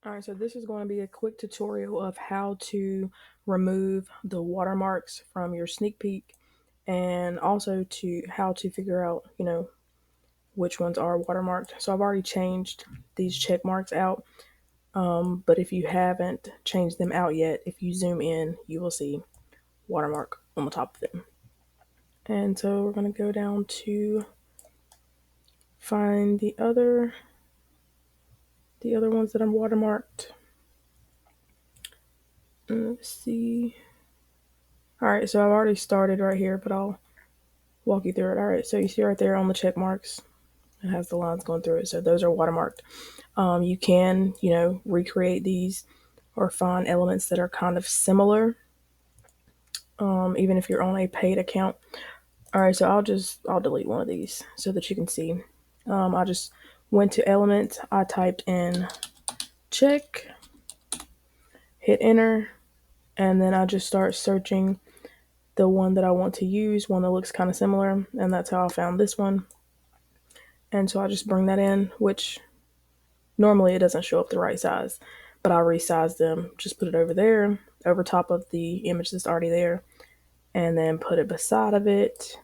All right, so this is going to be a quick tutorial of how to remove the watermarks from your sneak peek and also to how to figure out, which ones are watermarked. So I've already changed these check marks out, but if you haven't changed them out yet, if you zoom in, you will see watermark on the top of them. And so we're going to go down to find the other ones that I'm watermarked. Let's see. All right, so I've already started right here, but I'll walk you through it. All right, so you see right there on the check marks, it has the lines going through it. So those are watermarked. You can, recreate these or find elements that are kind of similar, even if you're on a paid account. All right, so I'll delete one of these so that you can see. I just went to element, I typed in check, hit enter, and then I just start searching the one that I want to use, one that looks kind of similar, and that's how I found this one. And so I just bring that in, which normally it doesn't show up the right size, but I resize them, just put it over there, over top of the image that's already there, and then put it beside of it.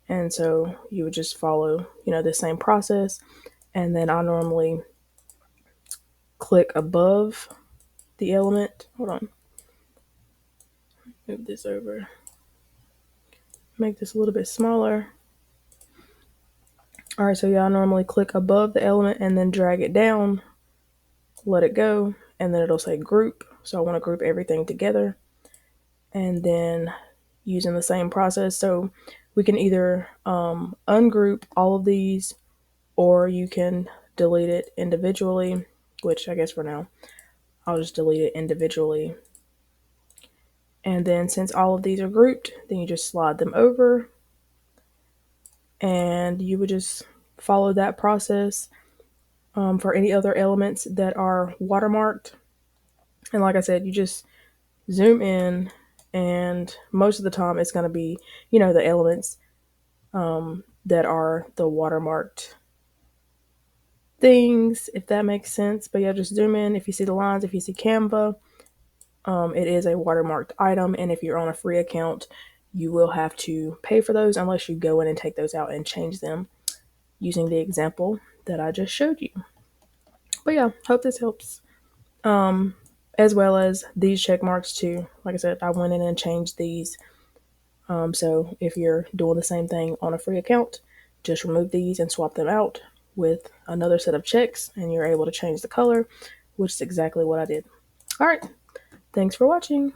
And so you would just follow, the same process. And then I normally click above the element. Hold on. Move this over. Make this a little bit smaller. All right, so yeah, I normally click above the element and then drag it down, let it go, and then it'll say group. So I want to group everything together. And then using the same process. So we can either ungroup all of these, or you can delete it individually, which I guess for now, I'll just delete it individually. And then since all of these are grouped, then you just slide them over and you would just follow that process for any other elements that are watermarked. And like I said, you just zoom in, and most of the time it's going to be, the elements that are the watermarked things, if that makes sense. But yeah, just zoom in. If you see the lines, if you see Canva, it is a watermarked item. And if you're on a free account, you will have to pay for those unless you go in and take those out and change them using the example that I just showed you. But yeah, hope this helps. As well as these check marks too. Like I said, I went in and changed these. So if you're doing the same thing on a free account, just remove these and swap them out with another set of checks, and you're able to change the color, which is exactly what I did. All right. Thanks for watching.